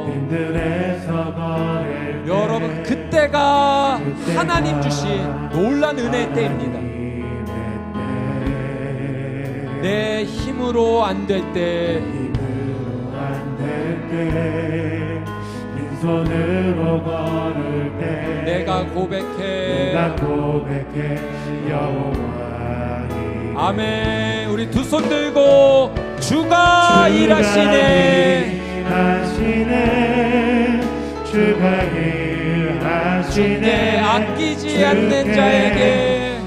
빈들에서 걸을 때, 여러분, 그때가 하나님 주신 놀란 은혜의 때입니다. 내 힘으로 안 될 때, 빈손으로 걸을 때, 내가 고백해. 여호와. 아멘. 우리 두 손 들고 주가 일하시네. 주가 일하시네. 주께 아끼지 않는 자에게.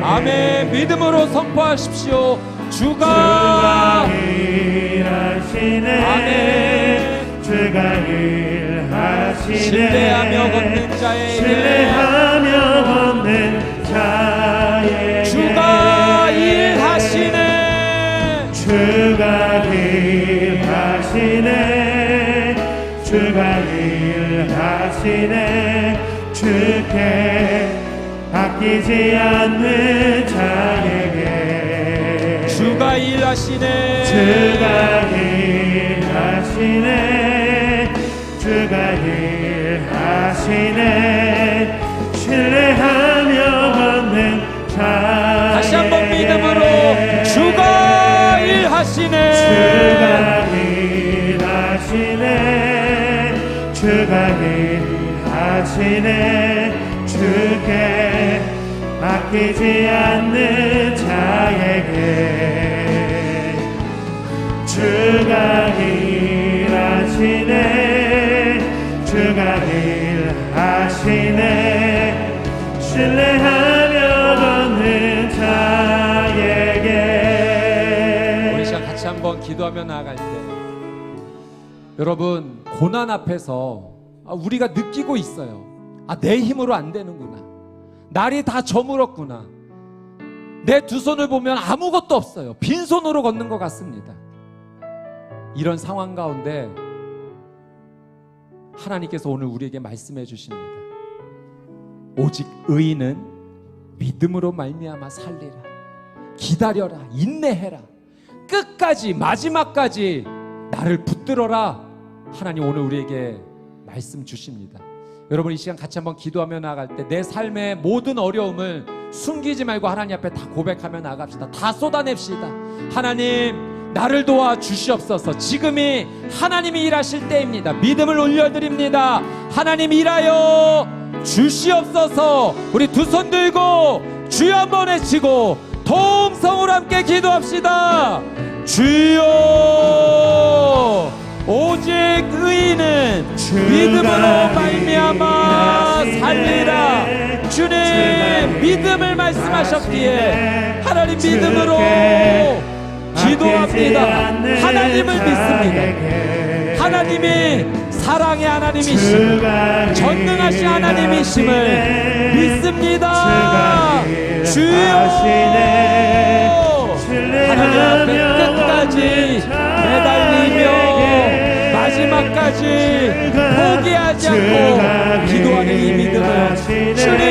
아멘. 믿음으로 선포하십시오. 주가 일하시네. 아멘. 주가 일하시네. 신뢰하며 걷는 자에게. 주가 일하시네. 주가 일하시네. 주가 일하시네. 주께 아끼지 않는 자에게 주가 일하시네. 주가 일하시네. 주가 일하시네. 신뢰하며 걷는 자. 다시 한번 믿음으로 주가 일하시네. 주가 일하시네. 주가 일하시네. 주께 아끼지 않는 자에게 주가 일하시네. 주가 일하시네. 신뢰하며 걷는 자에게. 우리 시간 같이 한번 기도하며 나아갈 때 여러분 고난 앞에서 우리가 느끼고 있어요. 내 힘으로 안 되는구나. 날이 다 저물었구나. 내 두 손을 보면 아무것도 없어요. 빈손으로 걷는 것 같습니다. 이런 상황 가운데 하나님께서 오늘 우리에게 말씀해 주십니다. 오직 의인은 믿음으로 말미암아 살리라. 기다려라. 인내해라. 끝까지 마지막까지 나를 붙들어라. 하나님 오늘 우리에게 말씀 주십니다. 여러분 이 시간 같이 한번 기도하며 나아갈 때 내 삶의 모든 어려움을 숨기지 말고 하나님 앞에 다 고백하며 나갑시다. 다 쏟아냅시다. 하나님 나를 도와 주시옵소서. 지금이 하나님이 일하실 때입니다. 믿음을 올려드립니다. 하나님 일하여 주시옵소서. 우리 두 손 들고 주여 한번 외치고 통성으로 함께 기도합시다. 주여 오직 의인은 믿음으로 말미암아 살리라. 주님 믿음을 말씀하셨기에 하나님 믿음으로 기도합니다. 하나님을 믿습니다. 하나님이 사랑의 하나님이시고 전능하신 하나님이심을 믿습니다. 주여 하나님 앞에 끝까지 매달리며 마지막까지 포기하지 않고 기도하는 이 믿음을 주님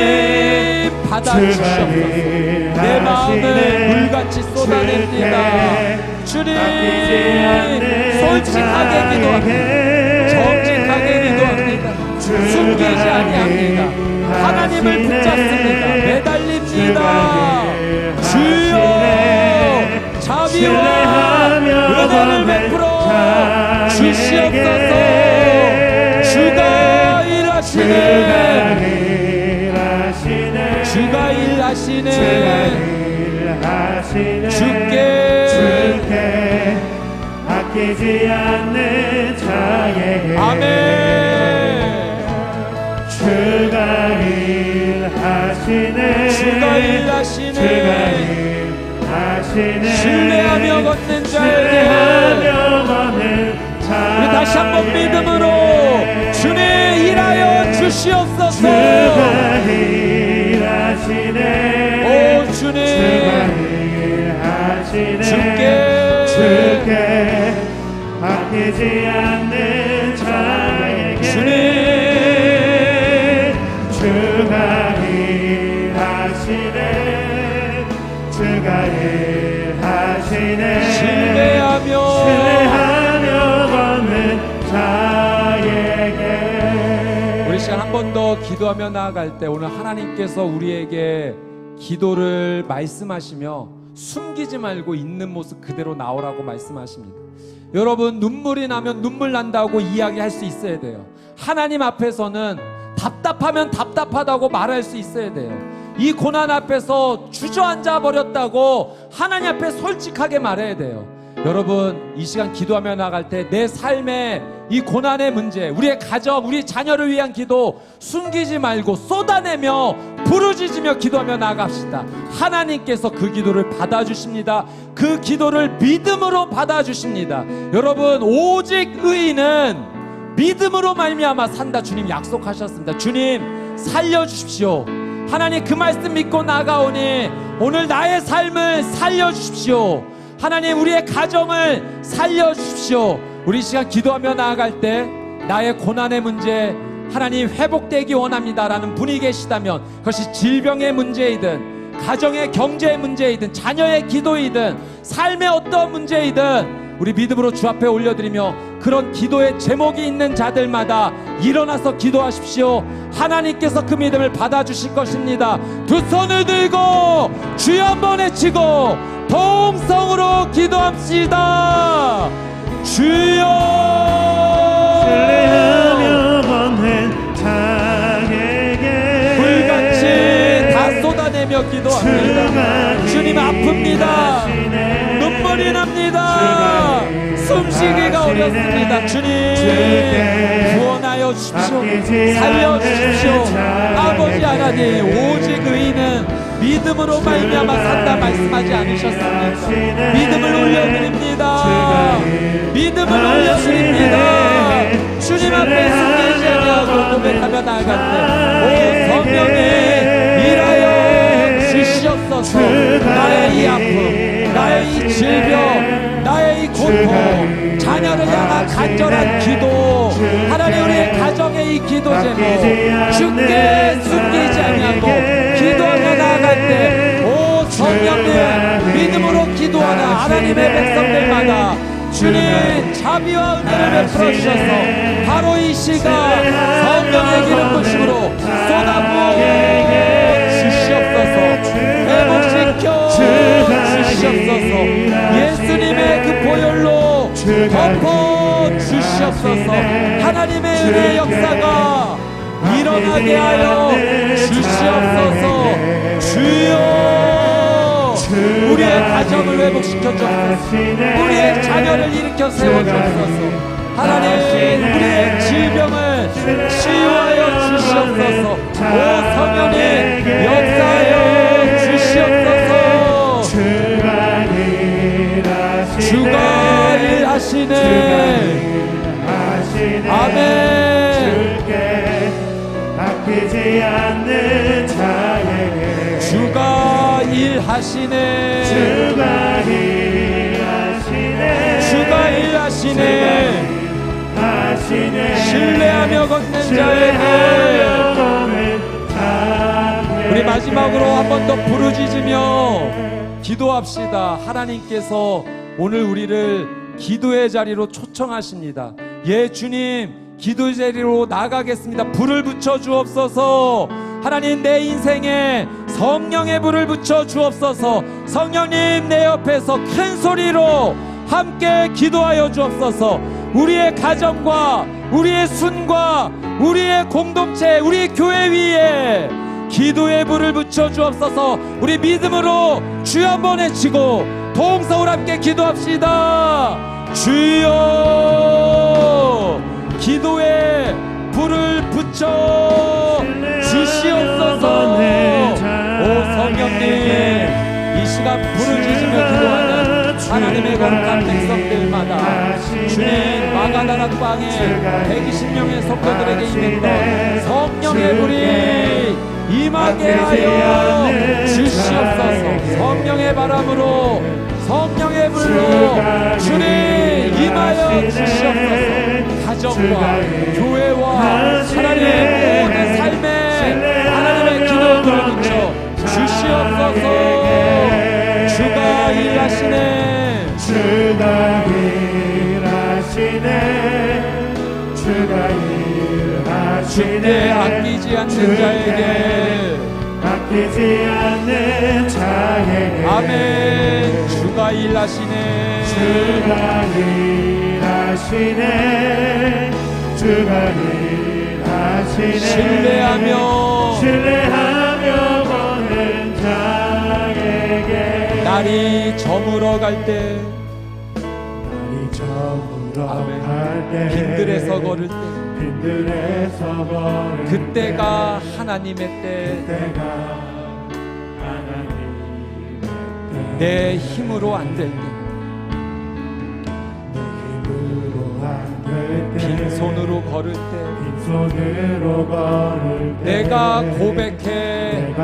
받아주시옵소서. 내 마음을 물같이 쏟아냅니다. 주님 솔직하게 기도합니다. 정직하게 기도합니다. 숨기지 아니합니다. 하나님을 붙잡습니다. 매달립니다. 주여 자비와 은혜를 베풀어 주시옵소서. 주가 일하시네. 주가 일하시네. 주께 아끼지 않는 자에게 아멘. 주가 일하시네. 주가 일하시네. 신뢰하며 걷는 자에게 우리 다시 한번 믿음으로 주님 일하여 주시옵소서. 주가 일하시네. 오 주님 주께 아끼지 않는 자에게 주님 주가 일하시네. 주가 일하시네. 신뢰하며 걷는 자에게. 우리 시간 한 번 더 기도하며 나아갈 때 오늘 하나님께서 우리에게 기도를 말씀하시며 숨기지 말고 있는 모습 그대로 나오라고 말씀하십니다. 여러분 눈물이 나면 눈물 난다고 이야기할 수 있어야 돼요. 하나님 앞에서는 답답하면 답답하다고 말할 수 있어야 돼요. 이 고난 앞에서 주저앉아 버렸다고 하나님 앞에 솔직하게 말해야 돼요. 여러분 이 시간 기도하며 나갈 때 내 삶의 이 고난의 문제, 우리의 가정, 우리 자녀를 위한 기도 숨기지 말고 쏟아내며 부르짖으며 기도하며 나갑시다. 하나님께서 그 기도를 받아주십니다. 그 기도를 믿음으로 받아주십니다. 여러분 오직 의인은 믿음으로 말미암아 산다. 주님 약속하셨습니다. 주님 살려주십시오. 하나님 그 말씀 믿고 나가오니 오늘 나의 삶을 살려주십시오. 하나님 우리의 가정을 살려주십시오. 우리 시간 기도하며 나아갈 때 나의 고난의 문제, 하나님 회복되기 원합니다라는 분이 계시다면, 그것이 질병의 문제이든 가정의 경제의 문제이든 자녀의 기도이든 삶의 어떤 문제이든 우리 믿음으로 주 앞에 올려드리며 그런 기도의 제목이 있는 자들마다 일어나서 기도하십시오. 하나님께서 그 믿음을 받아주실 것입니다. 두 손을 들고 주여 한번 외치고 동성으로 기도합시다. 주여. 신뢰하며 걷는 자에게 불같이 다 쏟아내며 기도합니다. 주님 아픕니다. 눈물이 납니다. 숨쉬기가 어렵습니다. 주님 구원하여 주십시오. 살려주십시오. 아버지 하나님, 오직 의인은 믿음으로 말미암아 산다 말씀하지 않으셨습니까? 믿음을 올려드립니다. 믿음을 올려드립니다. 주님 앞에 숨기지 아니하고 고백하며 나아갈 때 오 성령님 일하여 주시옵소서. 나의 이 아픔, 나의 이 질병, 나의 이 고통, 자녀를 향한 간절한 기도, 하나님 우리의 가정의 이 기도 제목 주께 숨기지 아니하고 기도하며 나아갈 때 오 성령님 믿음으로 기도하는 하나님의 백성들마다 주님 자비와 은혜를 베풀어 주셔서 바로 이 시간 성령의 기름 부심으로 쏟아부어 주시옵소서. 회복시켜 주시옵소서. 예수님의 그 보혈로 덮어 주시옵소서. 하나님의 은혜 역사가 일어나게 하여 주시옵소서. 주여 우리의 가정을 회복시켜 주옵소서. 우리의 자녀를 일으켜 세워 주옵소서. 하나님 우리의 질병을 치유하여 주시옵소서. 오 성령님 역사하여 주시옵소서. 주가 일하시네. 아멘. 주께 아끼지 않는 자에게 주가 일하시네. 주가 일하시네. 주가 일하시네. 신뢰하며 걷는 자에게. 우리 마지막으로 한 번 더 부르짖으며 기도합시다. 하나님께서 오늘 우리를 기도의 자리로 초청하십니다. 예 주님, 기도의 자리로 나가겠습니다. 불을 붙여 주옵소서. 하나님 내 인생에 성령의 불을 붙여 주옵소서. 성령님 내 옆에서 큰 소리로 함께 기도하여 주옵소서. 우리의 가정과 우리의 순과 우리의 공동체, 우리 교회 위에 기도의 불을 붙여 주옵소서. 우리 믿음으로 주여 한번 외치고 동성을 함께 기도합시다. 주여 기도의 불을 붙여 주시옵소서. 오 성령님 이 시간 부르짖으며 기도하는 하나님의 거룩한 백성들마다 주님 마가다락 방에 120명의 성도들에게 임했던 성령의 불이 임하게 하여 주시옵소서. 성령의 바람으로 성령의 불로 주님 임하여 주시옵소서. 가정과 교회와 하나님의 모든 삶에 하나님의 기도를 붙여 주시옵소서. 주가 일하시네. 주가 일하시네. 주가 일하시네. 주께 아끼지 않는 자에게 아끼지 않는 자에게 아멘. 주가 일하시네. 주가 일하시네. 주가 일하시네. 신뢰하며 걷는 자에게 날이 저물어 갈 때 빈들에서 걸을 때 그때가 하나님의 때 내 힘으로 안 될 때 빈손으로 걸을 때 내가 고백해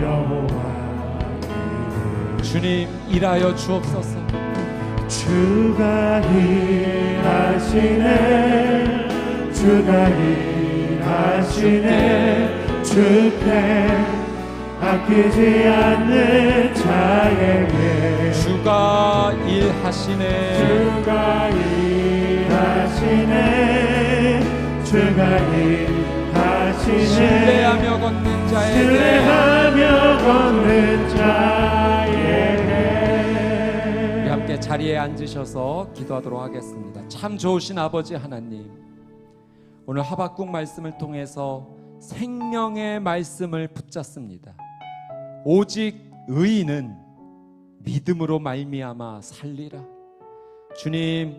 여호와 주님 일하여 주옵소서. 주가 일하시네. 주가 일하시네 주께 아끼지 않는 자에게 주가 일하시네 주가 일하시네 주가 일하시네 신뢰하며 걷는 자에게 신뢰하며 걷는 자에게 우리 함께 자리에 앉으셔서 기도하도록 하겠습니다. 참 좋으신 아버지 하나님, 오늘 하박국 말씀을 통해서 생명의 말씀을 붙잡습니다. 오직 의인은 믿음으로 말미암아 살리라. 주님,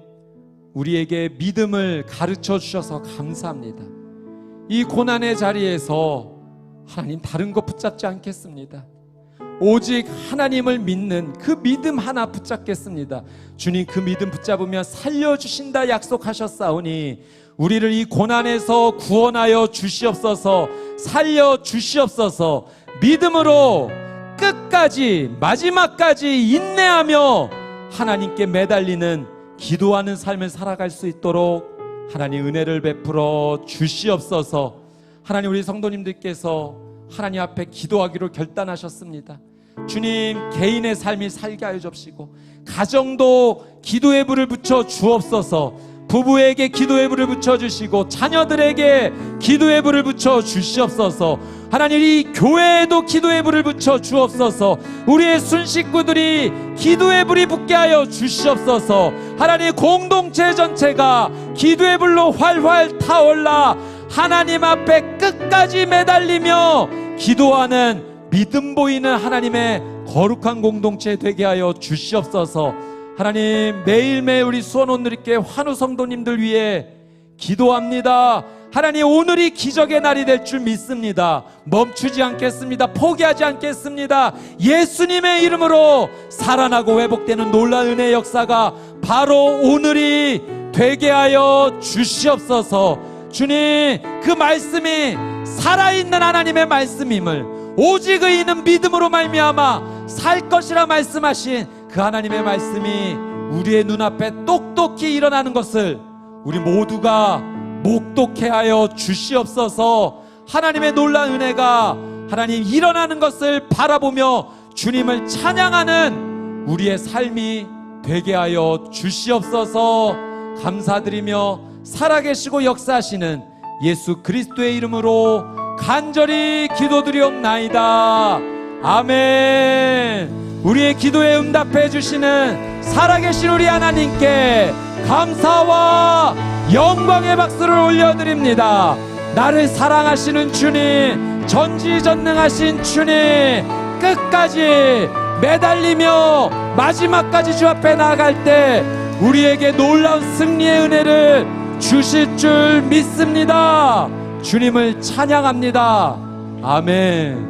우리에게 믿음을 가르쳐 주셔서 감사합니다. 이 고난의 자리에서 하나님 다른 거 붙잡지 않겠습니다. 오직 하나님을 믿는 그 믿음 하나 붙잡겠습니다. 주님, 그 믿음 붙잡으면 살려주신다 약속하셨사오니 우리를 이 고난에서 구원하여 주시옵소서, 살려주시옵소서. 믿음으로 끝까지 마지막까지 인내하며 하나님께 매달리는 기도하는 삶을 살아갈 수 있도록 하나님 은혜를 베풀어 주시옵소서. 하나님, 우리 성도님들께서 하나님 앞에 기도하기로 결단하셨습니다. 주님, 개인의 삶이 살게 하여 주옵시고 가정도 기도의 불을 붙여 주옵소서. 부부에게 기도의 불을 붙여주시고 자녀들에게 기도의 불을 붙여 주시옵소서. 하나님, 이 교회에도 기도의 불을 붙여 주옵소서. 우리의 순식구들이 기도의 불이 붙게 하여 주시옵소서. 하나님, 공동체 전체가 기도의 불로 활활 타올라 하나님 앞에 끝까지 매달리며 기도하는 믿음 보이는 하나님의 거룩한 공동체 되게 하여 주시옵소서. 하나님, 매일매일 우리 수원온누리교회 환우 성도님들 위해 기도합니다. 하나님, 오늘이 기적의 날이 될 줄 믿습니다. 멈추지 않겠습니다. 포기하지 않겠습니다. 예수님의 이름으로 살아나고 회복되는 놀라운 은혜의 역사가 바로 오늘이 되게 하여 주시옵소서. 주님, 그 말씀이 살아있는 하나님의 말씀임을, 오직 의인은 믿음으로 말미암아 살 것이라 말씀하신 그 하나님의 말씀이 우리의 눈앞에 똑똑히 일어나는 것을 우리 모두가 목독해 하여 주시옵소서. 하나님의 놀라운 은혜가 하나님 일어나는 것을 바라보며 주님을 찬양하는 우리의 삶이 되게 하여 주시옵소서. 감사드리며 살아계시고 역사하시는 예수 그리스도의 이름으로 간절히 기도드리옵나이다. 아멘. 우리의 기도에 응답해 주시는 살아계신 우리 하나님께 감사와 영광의 박수를 올려드립니다. 나를 사랑하시는 주님, 전지전능하신 주님, 끝까지 매달리며 마지막까지 주 앞에 나아갈 때 우리에게 놀라운 승리의 은혜를 주실 줄 믿습니다. 주님을 찬양합니다. 아멘.